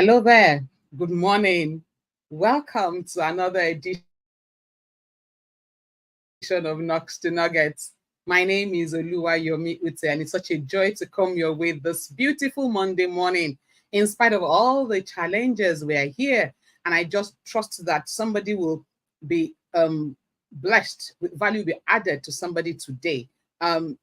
Hello there. Good morning. Welcome to another edition of Knox to Nuggets. My name is Oluwayomi Ute, and it's such a joy to come your way this beautiful Monday morning. In spite of all the challenges, we are here, and I just trust that somebody will be blessed with value be added to somebody today.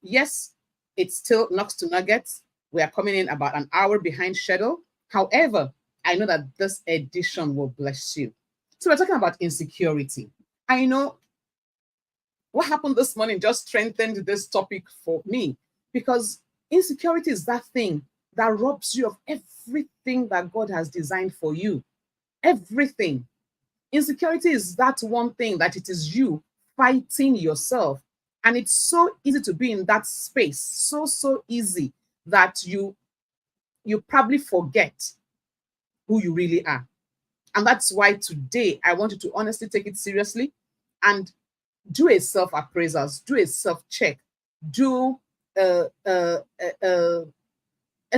Yes, it's still Knox to Nuggets. We are coming in about an hour behind schedule. However, I know that this edition will bless you. So we're talking about insecurity. I know what happened this morning just strengthened this topic for me because insecurity is that thing that robs you of everything that God has designed for you. Everything. Insecurity is that one thing that it is you fighting yourself. And it's so easy to be in that space. So easy that you probably forget who you really are. And that's why today I want you to honestly take it seriously and do a self-appraisal, do a self-check, do a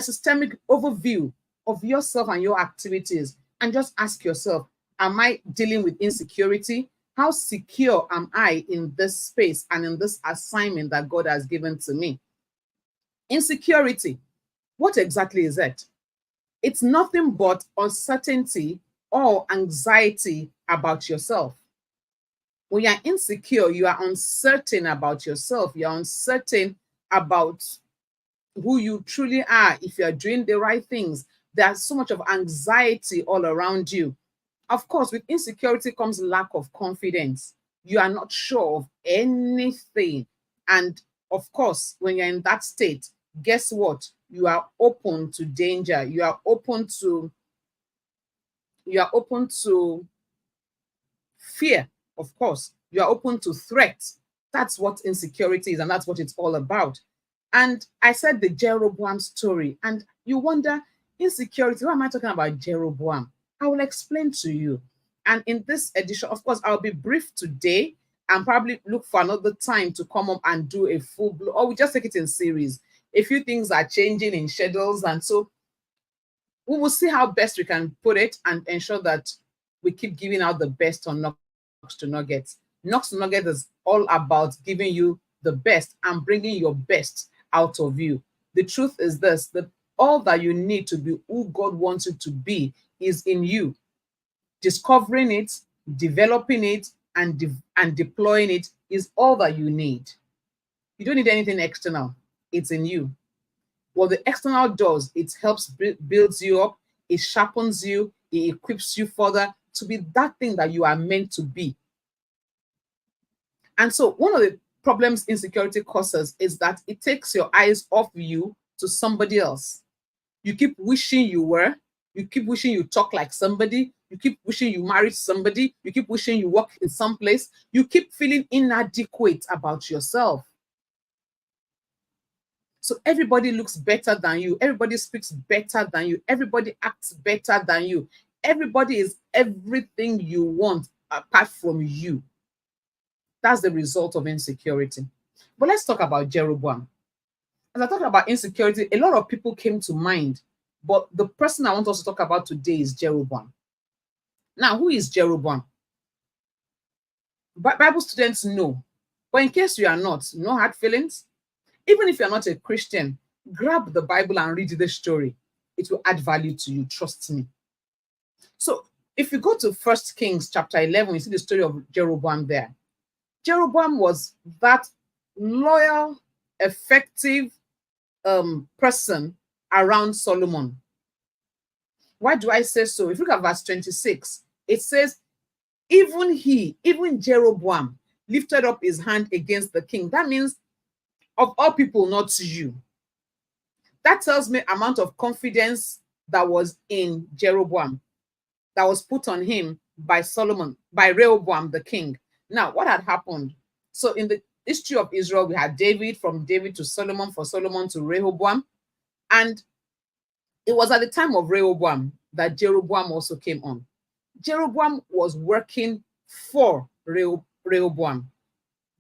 systemic overview of yourself and your activities, and just ask yourself, am I dealing with insecurity? How secure am I in this space and in this assignment that God has given to me? Insecurity, what exactly is it? It's nothing but uncertainty or anxiety about yourself. When you're insecure, you are uncertain about yourself. You're uncertain about who you truly are, if you're doing the right things. There's so much of anxiety all around you. Of course, with insecurity comes lack of confidence. You are not sure of anything. And of course, when you're in that state, guess what? You are open to danger. You are open to fear. Of course, you are open to threats. That's what insecurity is, and that's what it's all about. And I said the Jeroboam story, and you wonder, insecurity, why am I talking about Jeroboam? I will explain to you. And in this edition, of course, I'll be brief today and probably look for another time to come up and do a full blow, or we just take it in series. A few things are changing in schedules, and so we will see how best we can put it and ensure that we keep giving out the best on Knox to Nuggets. Knox to Nuggets is all about giving you the best and bringing your best out of you. The truth is this, that all that you need to be who God wants you to be is in you. Discovering it, developing it, and deploying it is all that you need. You don't need anything external. It's in you. What the external does, it helps builds you up, it sharpens you, it equips you further to be that thing that you are meant to be. And so one of the problems insecurity causes is that it takes your eyes off you to somebody else. You keep wishing you were, you keep wishing you talk like somebody, you keep wishing you married somebody, you keep wishing you work in some place, you keep feeling inadequate about yourself. So everybody looks better than you. Everybody speaks better than you. Everybody acts better than you. Everybody is everything you want apart from you. That's the result of insecurity. But let's talk about Jeroboam. As I talk about insecurity, a lot of people came to mind. But the person I want us to talk about today is Jeroboam. Now, who is Jeroboam? Bible students know. But in case you are not, no hard feelings. Even if you're not a Christian, grab the Bible and read the story. It will add value to you, trust me. So if you go to 1 Kings chapter 11, you see the story of Jeroboam there. Jeroboam was that loyal, effective person around Solomon. Why do I say so? If you look at verse 26, it says, even Jeroboam lifted up his hand against the king. That means of all people, not you. That tells me amount of confidence that was in Jeroboam, that was put on him by Solomon, by Rehoboam the king. Now, what had happened? So in the history of Israel, we had David, from David to Solomon, from Solomon to Rehoboam. And it was at the time of Rehoboam that Jeroboam also came on. Jeroboam was working for Rehoboam.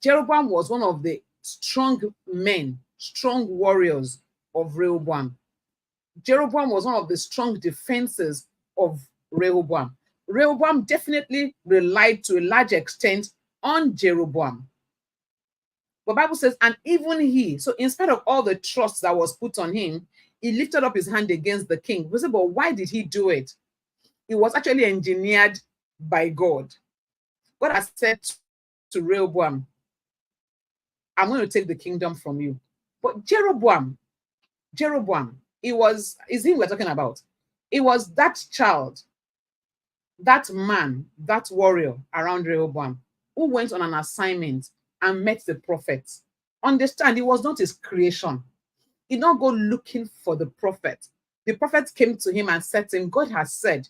Jeroboam was one of the strong men, strong warriors of Rehoboam. Jeroboam was one of the strong defenses of Rehoboam. Rehoboam definitely relied to a large extent on Jeroboam. But Bible says, and even he, so in spite of all the trust that was put on him, he lifted up his hand against the king. We say, but why did he do it? It was actually engineered by God. God has said to Rehoboam, I'm going to take the kingdom from you. But Jeroboam, is him we're talking about. It was that child, that man, that warrior around Rehoboam who went on an assignment and met the prophet. Understand, it was not his creation. He did not go looking for the prophet. The prophet came to him and said to him, God has said,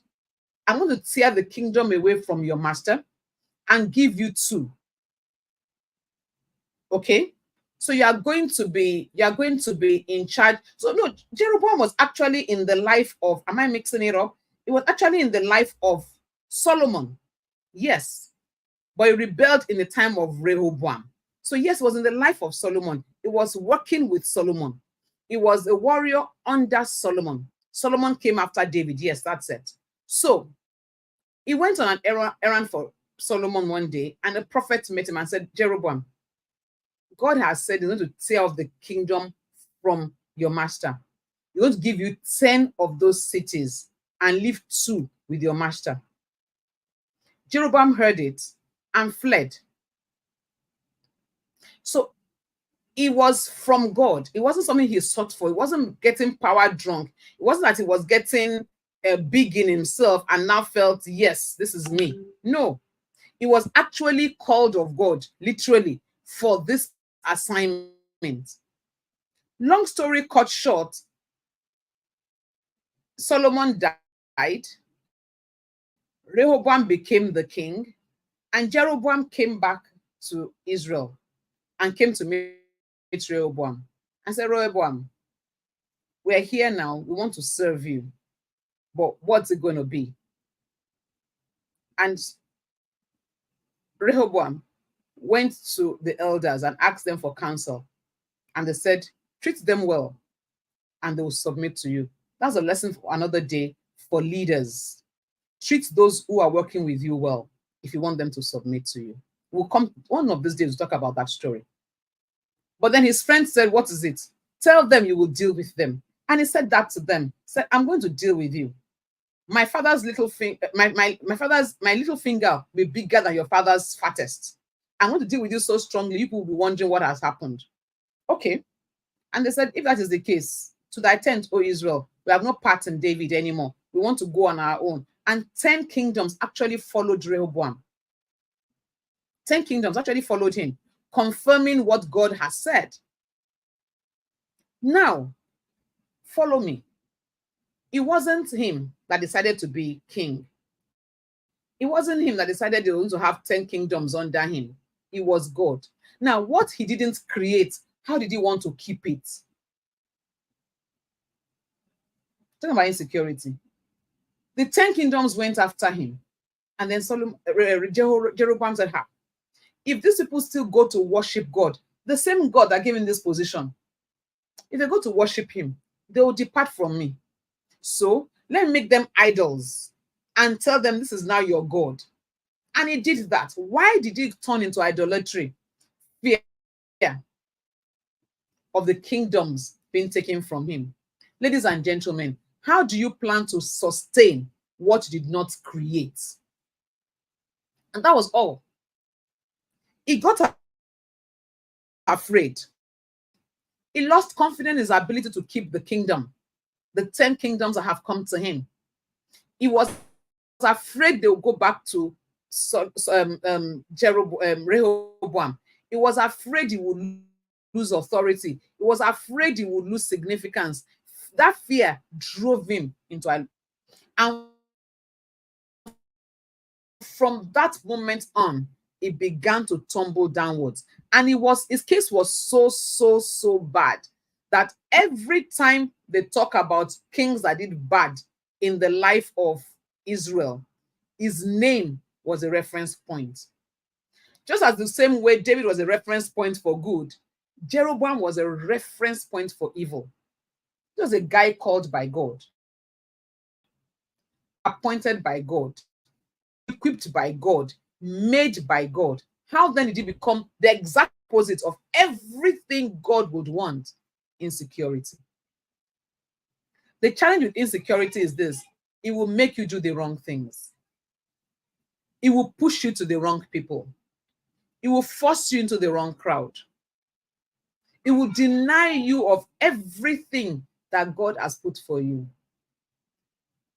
I'm going to tear the kingdom away from your master and give you two. Okay? So you are going to be in charge. So no, Jeroboam was actually in the life of, am I mixing it up? It was actually in the life of Solomon. Yes. But he rebelled in the time of Rehoboam. So yes, it was in the life of Solomon. It was working with Solomon. It was a warrior under Solomon. Solomon came after David. Yes, that's it. So he went on an errand for Solomon one day, and a prophet met him and said, Jeroboam, God has said he's going to tear off the kingdom from your master. He's going to give you 10 of those cities and leave 2 with your master. Jeroboam heard it and fled. So it was from God. It wasn't something he sought for. It wasn't getting power drunk. It wasn't that he was getting big in himself and now felt, yes, this is me. No, it was actually called of God, literally, for this assignment. Long story cut short, Solomon died, Rehoboam became the king, and Jeroboam came back to Israel and came to meet Rehoboam and said, Rehoboam, we're here now. We want to serve you. But what's it going to be? And Rehoboam went to the elders and asked them for counsel. And they said, treat them well and they will submit to you. That's a lesson for another day for leaders. Treat those who are working with you well if you want them to submit to you. We'll come one of these days to talk about that story. But then his friend said, what is it? Tell them you will deal with them. And he said that to them. He said, I'm going to deal with you. My father's little finger, my little finger will be bigger than your father's fattest. I'm going to deal with you so strongly, people will be wondering what has happened. Okay. And they said, if that is the case, to thy tent, O Israel, we have no part in David anymore. We want to go on our own. And 10 kingdoms actually followed Rehoboam. 10 kingdoms actually followed him, confirming what God has said. Now, follow me. It wasn't him that decided to be king. It wasn't him that decided he was going to have 10 kingdoms under him. It was God. Now, what he didn't create, how did he want to keep it? Talking about insecurity. The 10 kingdoms went after him. And then Jeroboam said, if these people still go to worship God, the same God that gave him this position, if they go to worship him, they will depart from me. So let me make them idols and tell them this is now your God. And he did that. Why did it turn into idolatry? Fear of the kingdoms being taken from him. Ladies and gentlemen, how do you plan to sustain what you did not create? And that was all. He got afraid. He lost confidence in his ability to keep the kingdom, the 10 kingdoms that have come to him. He was afraid they would go back to Rehoboam. He was afraid he would lose authority. He was afraid he would lose significance. That fear drove him into a... And from that moment on, it began to tumble downwards. And his case was so bad that every time they talk about kings that did bad in the life of Israel, his name was a reference point. Just as the same way David was a reference point for good, Jeroboam was a reference point for evil. He was a guy called by God. appointed by God, equipped by God, made by God, how then did it become the exact opposite of everything God would want? Insecurity. The challenge with insecurity is this: it will make you do the wrong things, it will push you to the wrong people, it will force you into the wrong crowd, it will deny you of everything that God has put for you.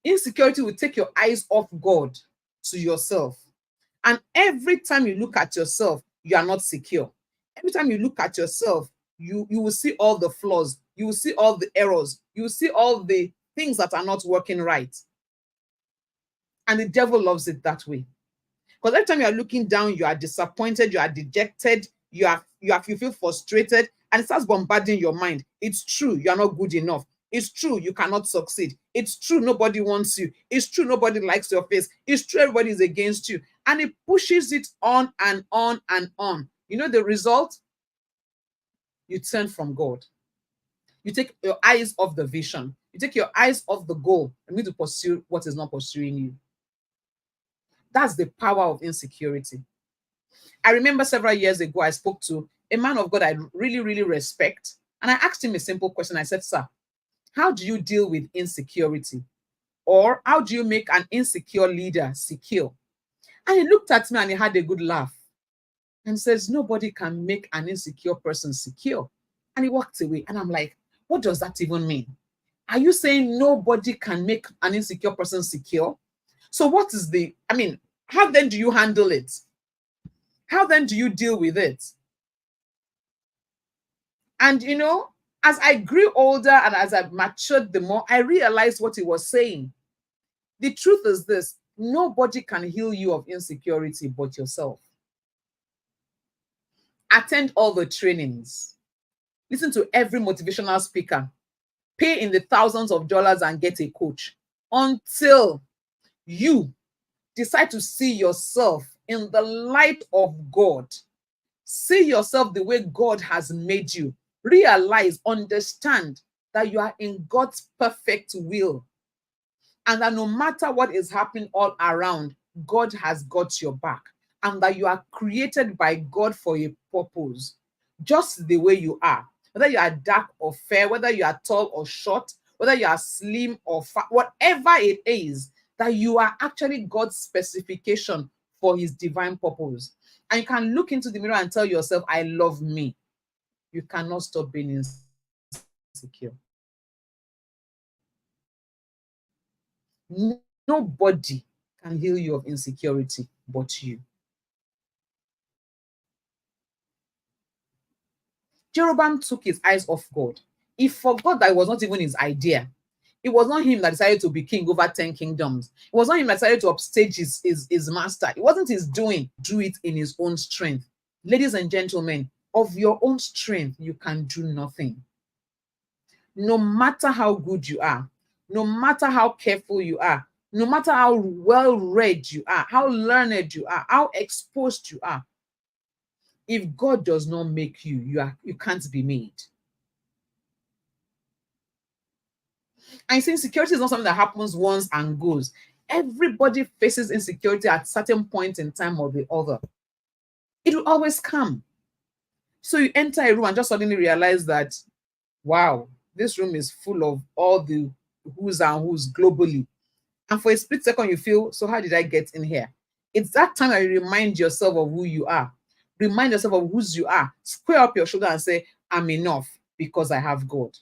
Insecurity will take your eyes off God to yourself. And every time you look at yourself, you are not secure. Every time you look at yourself, you will see all the flaws, you will see all the errors, you will see all the things that are not working right. And the devil loves it that way. Because every time you are looking down, you are disappointed, you are dejected, you feel frustrated, and it starts bombarding your mind. It's true, you are not good enough. It's true, you cannot succeed. It's true, nobody wants you. It's true, nobody likes your face. It's true, everybody is against you. And it pushes it on and on and on. You know the result? You turn from God. You take your eyes off the vision. You take your eyes off the goal and need to pursue what is not pursuing you. That's the power of insecurity. I remember several years ago, I spoke to a man of God I really, really respect. And I asked him a simple question. I said, "Sir, how do you deal with insecurity? Or how do you make an insecure leader secure?" And he looked at me and he had a good laugh and says, "Nobody can make an insecure person secure." And he walked away. And I'm like, what does that even mean? Are you saying nobody can make an insecure person secure? So what is how then do you handle it? How then do you deal with it? And as I grew older and as I matured, the more I realized what he was saying. The truth is this: nobody can heal you of insecurity but yourself. Attend all the trainings, listen to every motivational speaker, pay in the thousands of dollars and get a coach until you decide to see yourself in the light of God. See yourself the way God has made you. Realize, understand that you are in God's perfect will. And that no matter what is happening all around, God has got your back. And that you are created by God for a purpose, just the way you are. Whether you are dark or fair, whether you are tall or short, whether you are slim or fat, whatever it is, that you are actually God's specification for his divine purpose. And you can look into the mirror and tell yourself, "I love me." You cannot stop being insecure. Nobody can heal you of insecurity but you. Jeroboam took his eyes off God. He forgot that it was not even his idea. It was not him that decided to be king over 10 kingdoms. It was not him that decided to upstage his master. It wasn't his doing. Do it in his own strength. Ladies and gentlemen, of your own strength, you can do nothing. No matter how good you are, no matter how careful you are, no matter how well read you are, how learned you are, how exposed you are, if God does not make you, you can't be made. And see, insecurity is not something that happens once and goes. Everybody faces insecurity at certain point in time or the other. It will always come. So you enter a room and just suddenly realize that, wow, this room is full of all the who's and who's globally. And for a split second, you feel, so how did I get in here? It's that time that you remind yourself of who you are. Remind yourself of whose you are. Square up your shoulder and say, "I'm enough because I have God."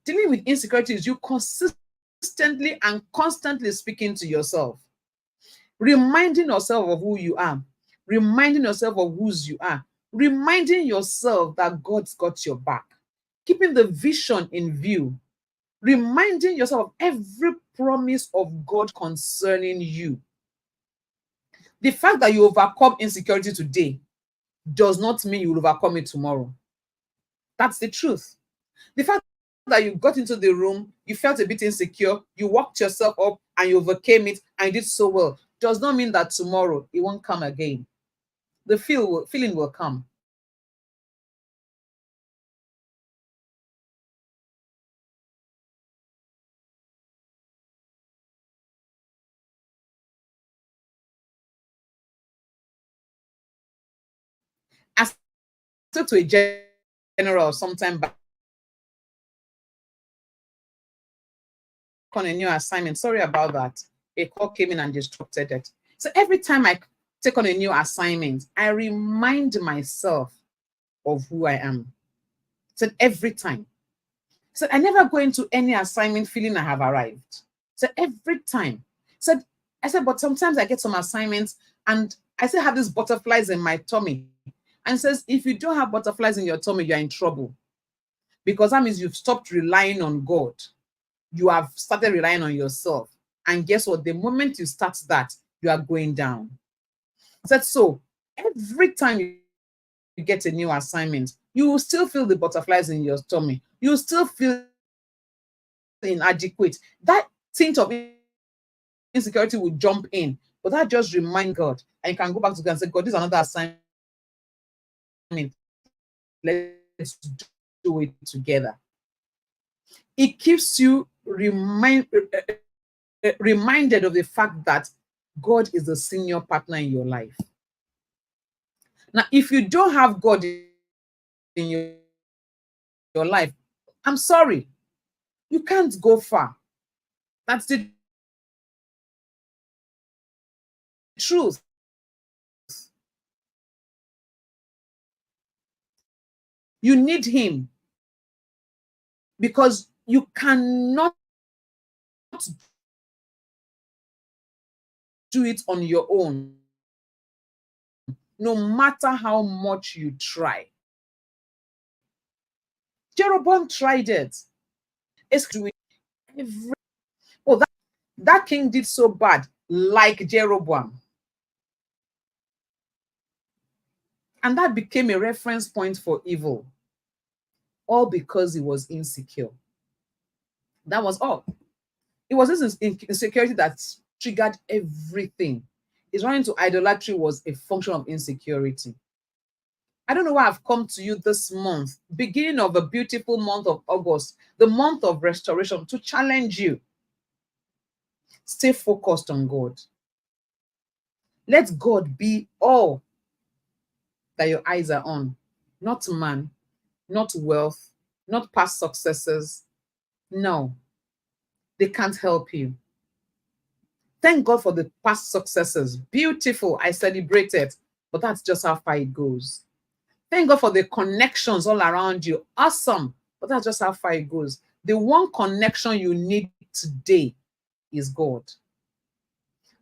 Dealing with insecurity is you consistently and constantly speaking to yourself, reminding yourself of who you are, reminding yourself of whose you are, reminding yourself that God's got your back, keeping the vision in view, reminding yourself of every promise of God concerning you. The fact that you overcome insecurity today does not mean you will overcome it tomorrow. That's the truth. The fact that you got into the room, you felt a bit insecure, you walked yourself up and you overcame it and you did so well, does not mean that tomorrow it won't come again. The feeling will come. spoke to a general sometime back on a new assignment. Sorry about that. A call came in and disrupted it. So every time I take on a new assignment, I remind myself of who I am. So every time. So I never go into any assignment feeling I have arrived. So every time. So I said, but sometimes I get some assignments and I still have these butterflies in my tummy. And it says, if you don't have butterflies in your tummy, you're in trouble. Because that means you've stopped relying on God. You have started relying on yourself. And guess what? The moment you start that, you are going down. I said, so every time you get a new assignment, you will still feel the butterflies in your tummy. You will still feel inadequate. That tint of insecurity will jump in. But that just reminds God. And you can go back to God and say, God, this is another assignment. Let's do it together. It keeps you reminded of the fact that God is the senior partner in your life. Now, if you don't have God in your life, I'm sorry, you can't go far. That's the truth. You need him because you cannot do it on your own, no matter how much you try. Jeroboam tried it. It's doing every that king did so bad, like Jeroboam. And that became a reference point for evil, all because he was insecure. That was all. It was this insecurity that triggered everything. His running to idolatry was a function of insecurity. I don't know why I've come to you this month, beginning of a beautiful month of August, the month of restoration, to challenge you. Stay focused on God. Let God be all that your eyes are on, not man, not wealth, not past successes. No, they can't help you. Thank God for the past successes. Beautiful. I celebrate it, but that's just how far it goes. Thank God for the connections all around you. Awesome, but that's just how far it goes. The one connection you need today is God.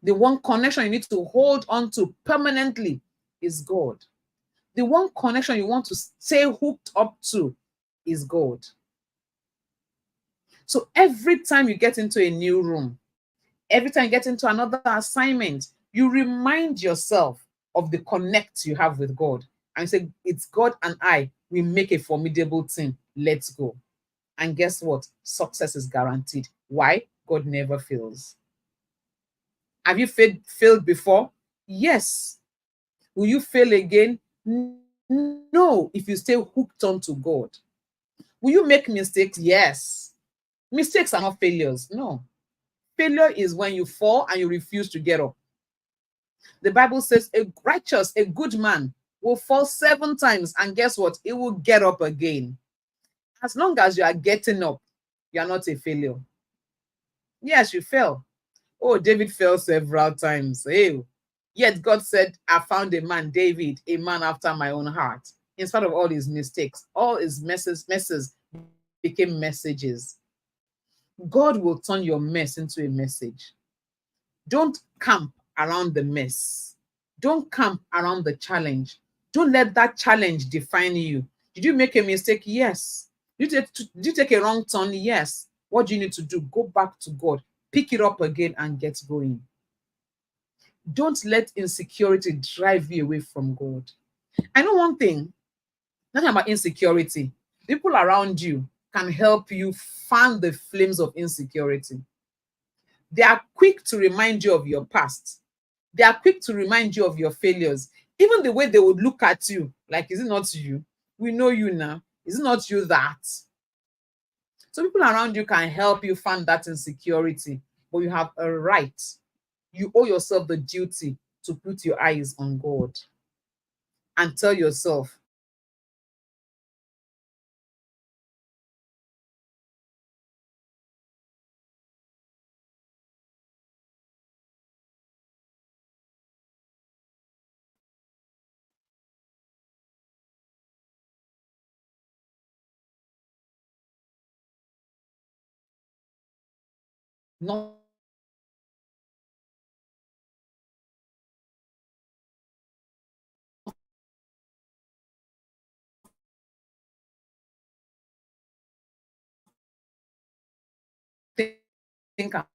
The one connection you need to hold on to permanently is God. The one connection you want to stay hooked up to is God. So every time you get into a new room, every time you get into another assignment, you remind yourself of the connect you have with God. And you say, it's God and I, we make a formidable team. Let's go. And guess what? Success is guaranteed. Why? God never fails. Have you failed before? Yes. Will you fail again? No, if you stay hooked on to God. Will you make mistakes? Yes. Mistakes are not failures. No. Failure is when you fall and you refuse to get up. The Bible says a righteous, a good man will fall 7 times, and guess what? He will get up again. As long as you are getting up, you are not a failure. Yes, you fell. Oh, David fell several times. Hey, yet God said, I found a man, David, a man after my own heart. In spite of all his mistakes, all his messes became messages. God will turn your mess into a message. Don't camp around the mess. Don't camp around the challenge. Don't let that challenge define you. Did you make a mistake? Yes. Did you take a wrong turn? Yes. What do you need to do? Go back to God. Pick it up again and get going. Don't let insecurity drive you away from God. I know one thing, nothing about insecurity. People around you can help you fan the flames of insecurity. They are quick to remind you of your past. They are quick to remind you of your failures. Even the way they would look at you, like, is it not you? We know you now. Is it not you that? So people around you can help you fan that insecurity, but you have a right. You owe yourself the duty to put your eyes on God and tell yourself, Nothing can